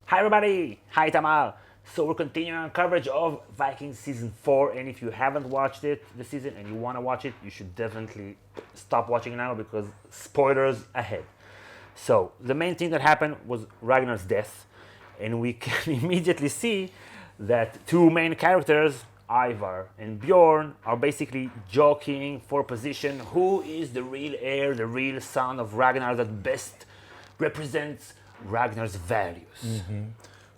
Hi everybody! Hi Itamar! So we're continuing our coverage of Vikings Season 4, and if you haven't watched it this season and you want to watch it, you should definitely stop watching now because spoilers ahead. So the main thing that happened was Ragnar's death, and we can immediately see that two main characters, Ivar and Bjorn, are basically joking for position. Who is the real heir, the real son of Ragnar that best represents Ragnar's values?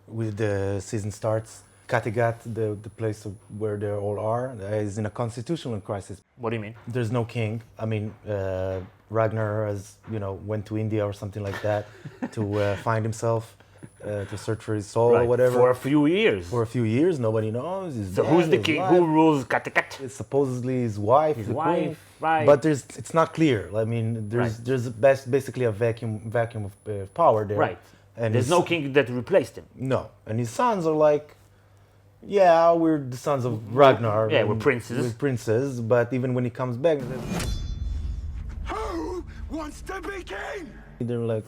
With the season starts, Kattegat, the place where they all are, is in a constitutional crisis. What do you mean? There's no king. I mean, Ragnar has, went to India or something like that to find himself, to search for his soul or whatever. For a few years. For a few years, nobody knows. So who's the king? Who rules Kattegat? It's supposedly his wife. His the wife, queen. right. But it's not clear. I mean, there's basically a vacuum of power there. Right. And there's no king that replaced him. No. And his sons are like, yeah, we're the sons of Ragnar. Yeah, we're princes. We're princes, but even when he comes back, Who wants to be king? they're like,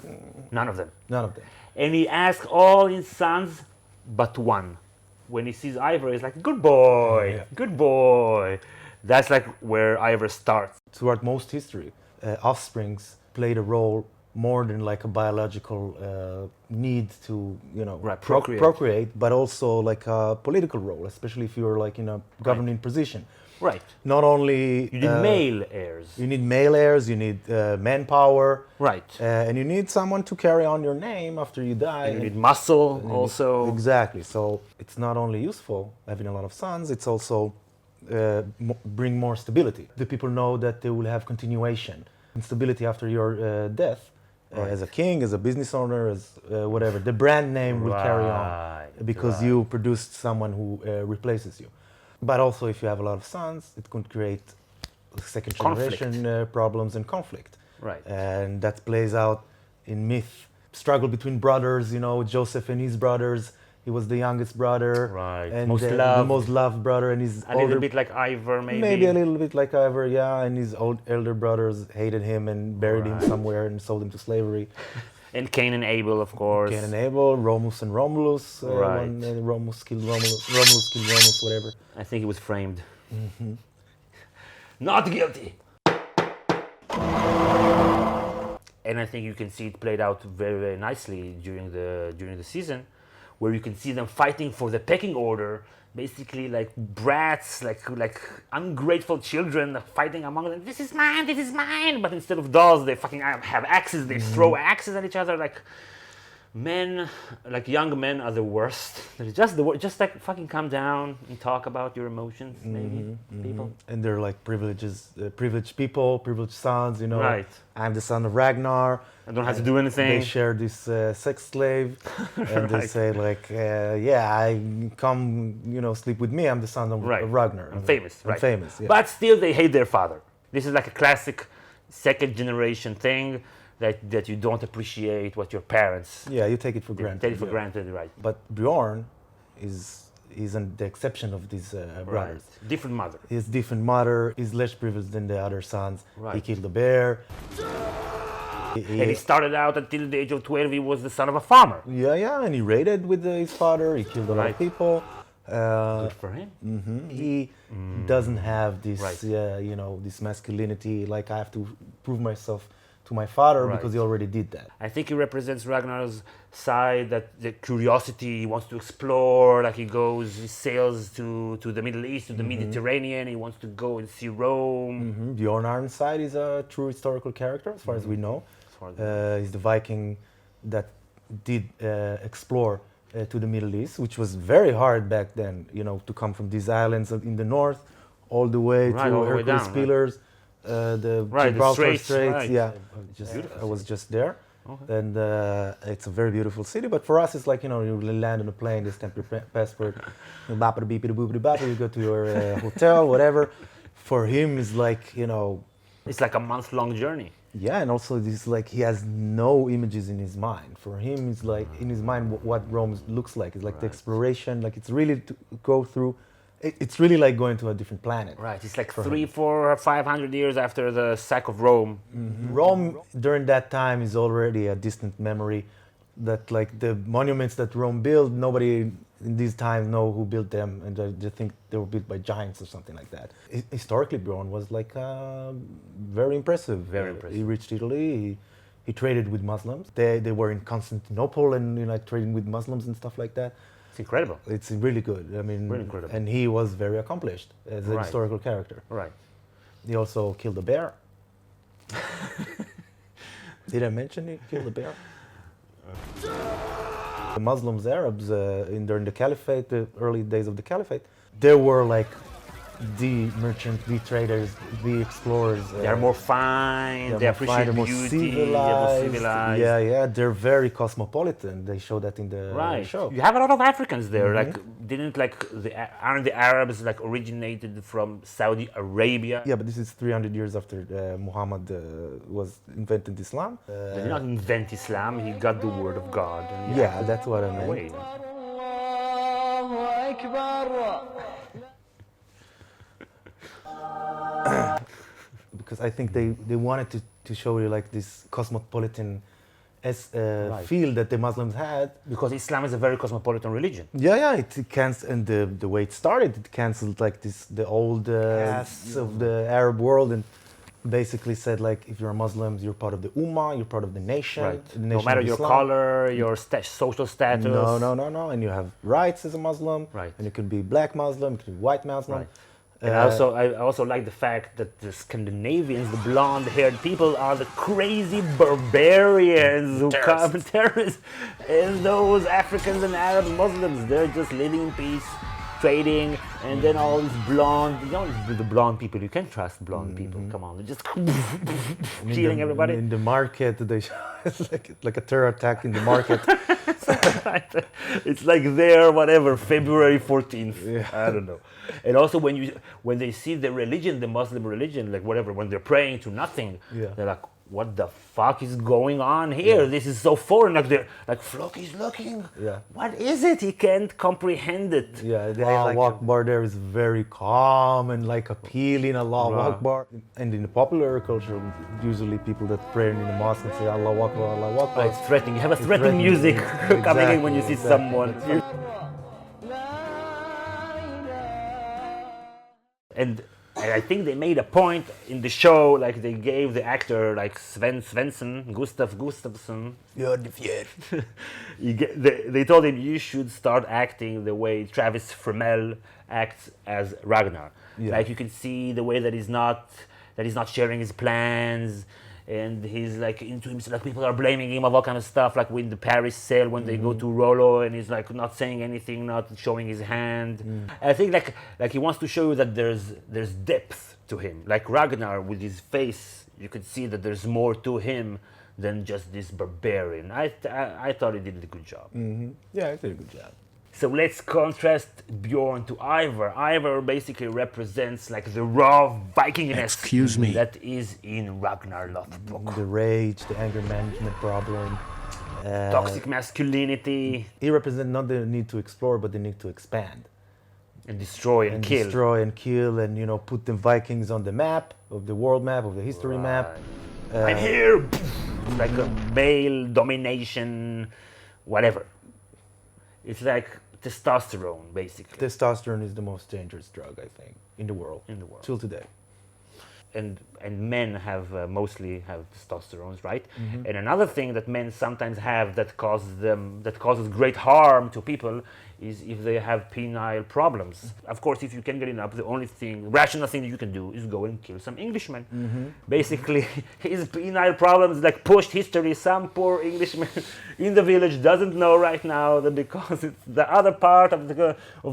None of them. none of them. And he asks all his sons but one. When he sees Ivar, he's like, good boy, Yeah. good boy. That's like where Ivar starts. Throughout most history, offsprings played a role more than like a biological need to, procreate, but also like a political role, especially if you're like in a governing position. Right. Not only You need male heirs. you need male heirs, you need manpower, Right. and you need someone to carry on your name after you die. You need muscle also. Exactly. So it's not only useful having a lot of sons; it's also bring more stability. The people know that they will have continuation and stability after your death. As a king, as a business owner, as whatever, the brand name will carry on because you produced someone who replaces you. But also, if you have a lot of sons, it could create second generation problems and conflict. Right. And that plays out in myth. Struggle between brothers, Joseph and his brothers. He was the youngest brother. Right. And Most the loved. most loved brother. And his A little bit like Ivar, maybe. Maybe a little bit like Ivar, yeah. And his elder brothers hated him and buried him somewhere and sold him to slavery. And Cain and Abel, of course. Cain and Abel, Romulus and Romulus. Right. When, Romulus killed Romulus, whatever. I think he was framed. Not guilty. And I think you can see it played out very, very nicely during the season, where you can see them fighting for the pecking order, basically like brats, like ungrateful children fighting among them. This is mine. But instead of dolls, they fucking have axes. They throw axes at each other. Like men, like young men, are the worst. They're just the worst. Just like fucking calm down and talk about your emotions, maybe people. And they're like privileged people, privileged sons, Right. I'm the son of Ragnar. I don't have to do anything. They share this sex slave, and they say like, I come, sleep with me. I'm the son of Ragnar. I'm famous, I'm right? famous, yeah. But still, they hate their father. This is like a classic second generation thing that you don't appreciate what your parents. Yeah, you take it for granted. Take it for granted, right? But Bjorn is the exception of these brothers. Right. Different mother. He has different mother. He's less privileged than the other sons. Right. He killed a bear. And he started out until the age of 12. He was the son of a farmer. Yeah, and he raided with his father. He killed a lot of people. Good for him. He doesn't have this, Right. this masculinity. Like I have to prove myself to my father Right. because he already did that. I think he represents Ragnar's side, that the curiosity, he wants to explore, like he sails to the Middle East, to the Mediterranean, he wants to go and see Rome. Bjorn Ironside is a true historical character, as far as we know. He's the Viking that did explore to the Middle East, which was very hard back then, to come from these islands in the north all the way Right, to all the way Hercules down, Pillars, the Right, the Gibraltar Straits, right. Yeah, Beautiful I was just there. And it's a very beautiful city, but for us it's like, you land on a plane, they stamp your passport, you go to your hotel, whatever. For him it's like, It's like a month-long journey. yeah, and also this like he has no images in his mind. For him, it's like in his mind what Rome looks like. It's like the exploration. Like it's really to go through. It's really like going to a different planet. Right, it's like 300, 400, 500 years after the sack of Rome. Rome during that time is already a distant memory. that like the monuments that Rome built, nobody in these times know who built them, and they think they were built by giants or something like that. Historically, Bjorn was like very impressive. Very impressive. He reached Italy. He traded with Muslims. They were in Constantinople and like trading with Muslims and stuff like that. It's incredible. It's really good. I mean, Really incredible. And he was very accomplished as a Right. historical character. Right. He also killed a bear. Did I mention he killed a bear? The Muslims, Arabs, during the Caliphate, the early days of the Caliphate, they were like the merchants, the traders, the explorers. They're more fine, they appreciate they're more beauty, they're more civilized. Yeah, they're very cosmopolitan. They show that in the Right. show. You have a lot of Africans there. Like, aren't the Arabs like originated from Saudi Arabia? Yeah, but this is 300 years after Muhammad was invented Islam. They did not invent Islam. He got the word of God. And he Yeah, acted that's what I meant. away. Because I think they wanted to show you like this cosmopolitan Right. feel that the Muslims had. Because Islam is a very cosmopolitan religion. Yeah, it cancels, and the way it started, it cancelled like the old castes of the Arab world, and basically said like, if you're a Muslim, you're part of the Ummah, you're part of the nation. Right. The No nation matter of your Islam. color, your social status. No, and you have rights as a Muslim. Right. And you could be black Muslim, you could be white Muslim. Right. And I also like the fact that the Scandinavians, the blonde-haired people, are the crazy barbarians who come terrorists, and those Africans and Arab Muslims, they're just living in peace, trading, and then all these blonde, the blonde people, you can't trust blonde people. Come on, they're just killing everybody. In the market, it's like a terror attack in the market. It's like their whatever February 14th. Yeah. I don't know. And also when they see the religion, the Muslim religion, like whatever, when they're praying to nothing, Yeah. they're like, what the fuck is going on here? This is so foreign. Like they're like, Floki's looking. Yeah. What is it? He can't comprehend it. Yeah, the Allah Akbar there is very calm and like appealing, Allah Right. Akbar. And in the popular culture, usually people that pray in the mosque and say Allah Akbar, Allah Akbar. It's threatening. You have a threatening threatening. music coming in when you see Exactly. someone. And I think they made a point in the show, like they gave the actor like Gustav Gustafsson. They told him you should start acting the way Travis Fimmel acts as Ragnar. Yeah. Like you can see the way that he's not sharing his plans, and he's like into himself. Like people are blaming him of all kind of stuff. Like with the Paris sale when they go to Rollo, and he's like not saying anything, not showing his hand. I think like he wants to show you that there's depth to him. Like Ragnar with his face, you could see that there's more to him than just this barbarian. I thought he did a good job. Yeah, I did a good job. So let's contrast Bjorn to Ivar. Ivar basically represents like the raw Vikingness Excuse me. that is in Ragnar Lothbruk. The rage, the anger management problem. Toxic masculinity He represents not the need to explore, but the need to expand. and destroy and kill. Destroy and kill, and put the Vikings on the map, of the world map, of the history map. I'm here! It's like a male domination, whatever. It's like testosterone, basically. Testosterone is the most dangerous drug, I think, in the world. Till today. And men have mostly have testosterone, right? And another thing that men sometimes have that causes great harm to people is if they have penile problems. Of course, if you can get enough, the only rational thing you can do is go and kill some Englishmen. Basically, his penile problems like pushed history. Some poor Englishman in the village doesn't know right now that because it's the other part of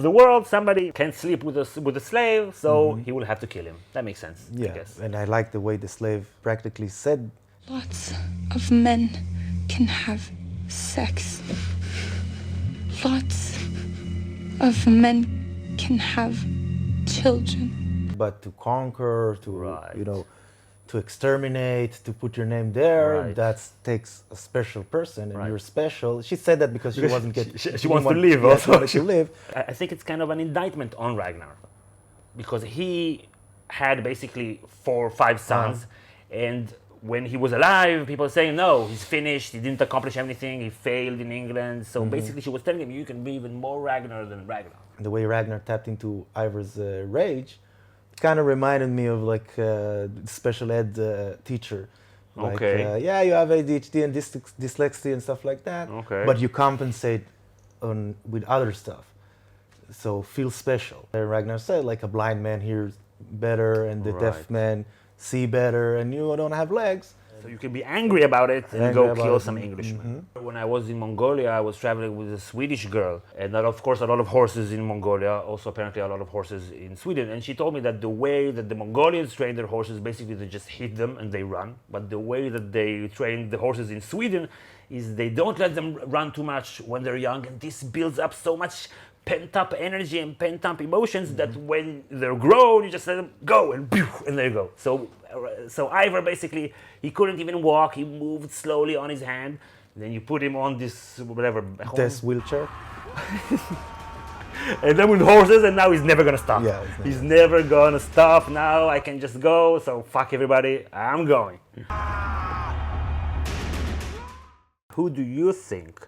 the world, somebody can't sleep with a slave, so he will have to kill him. That makes sense, I Yeah, guess. and I like the way the slave practically said, Lots of men can have sex. Lots of men can have children. but to conquer, to Right. to exterminate, to put your name there, Right. that takes a special person, and Right. you're special. She said that because she wasn't getting. She wants to live Yes, also. she wanted to live. I think it's kind of an indictment on Ragnar because he had basically 4 or 5 sons, and when he was alive, people saying, no, he's finished, he didn't accomplish anything, he failed in England. So basically she was telling him, you can be even more Ragnar than Ragnar. The way Ragnar tapped into Ivar's rage kind of reminded me of like special ed teacher. Like, Okay. yeah, you have ADHD and dyslexia and stuff like that, Okay. but you compensate with other stuff. So feel special. Ragnar said, like a blind man hears better and the deaf Right. man see better, and you don't have legs. So you can be angry about it and Angry go about kill it. some Englishmen. When I was in Mongolia, I was traveling with a Swedish girl, and of course a lot of horses in Mongolia, also apparently a lot of horses in Sweden. And she told me that the way that the Mongolians train their horses, basically they just hit them and they run. But the way that they train the horses in Sweden is they don't let them run too much when they're young, and this builds up so much pent-up energy and pent-up emotions that when they're grown, you just let them go and pew, and there you go. So Ivar basically, he couldn't even walk. He moved slowly on his hand. Then you put him on this whatever This wheelchair. and then with horses, and now he's never gonna stop. Yeah, he's never gonna stop. Now I can just go. So fuck everybody. I'm going. Who do you think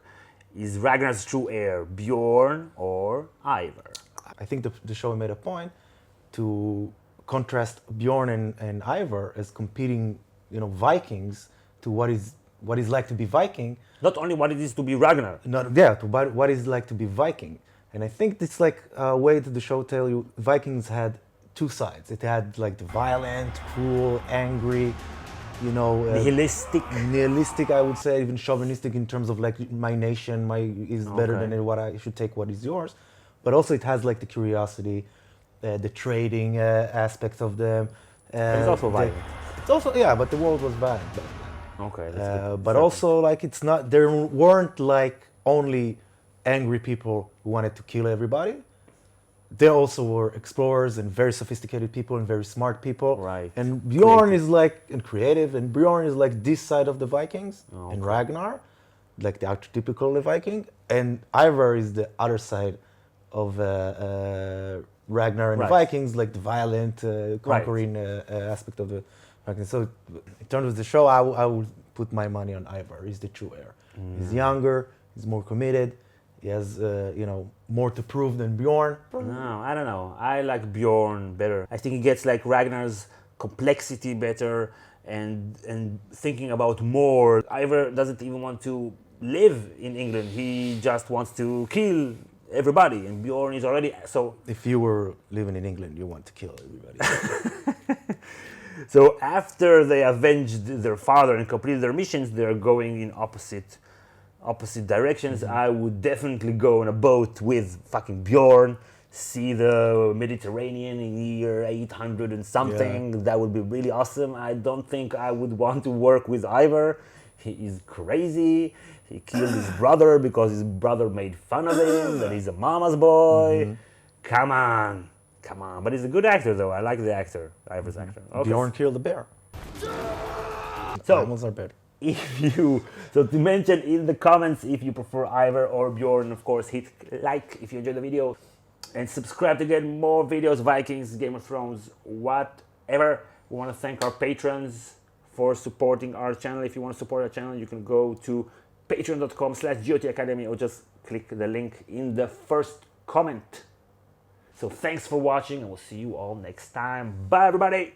is Ragnar's true heir, Bjorn or Ivar? I think the show made a point to contrast Bjorn and Ivar as competing, Vikings to what is like to be Viking. Not only what it is to be Ragnar. To what is like to be Viking. And I think it's like a way that the show tell you Vikings had two sides. It had like the violent, cruel, angry, nihilistic, I would say, even chauvinistic in terms of like my nation, is better Okay. than what I should take what is yours. But also it has like the curiosity, the trading aspect of them. It's also violent. It's also, yeah, but the world was bad. Okay, that's good. But also like it's not, there weren't like only angry people who wanted to kill everybody. There also were explorers and very sophisticated people and very smart people. Right. And Bjorn is like, and creative, and Bjorn is like this side of the Vikings, and Ragnar, like the archetypical Viking, and Ivar is the other side of Ragnar and the Right. Vikings, like the violent, conquering aspect of the Vikings. So in terms of the show, I would put my money on Ivar. He's the true heir. He's younger, he's more committed, he has, more to prove than Bjorn. No, I don't know. I like Bjorn better. I think he gets like Ragnar's complexity better and thinking about more. Ivar doesn't even want to live in England. He just wants to kill everybody, and Bjorn is already so. If you were living in England, you want to kill everybody. So after they avenged their father and completed their missions, they're going in opposite directions. I would definitely go on a boat with fucking Bjorn, see the Mediterranean in year 800 and something. Yeah. That would be really awesome. I don't think I would want to work with Ivar. He is crazy. He killed his brother because his brother made fun of him, that he's a mama's boy. Come on. But he's a good actor though. I like the actor, Ivar's actor. Okay. Bjorn killed the bear. So, Animals are better. So to mention in the comments if you prefer Ivar or Bjorn, of course hit like if you enjoyed the video and subscribe to get more videos, Vikings, Game of Thrones, whatever. We want to thank our patrons for supporting our channel. If you want to support our channel, you can go to patreon.com/GOT Academy or just click the link in the first comment. So thanks for watching and we'll see you all next time. Bye everybody!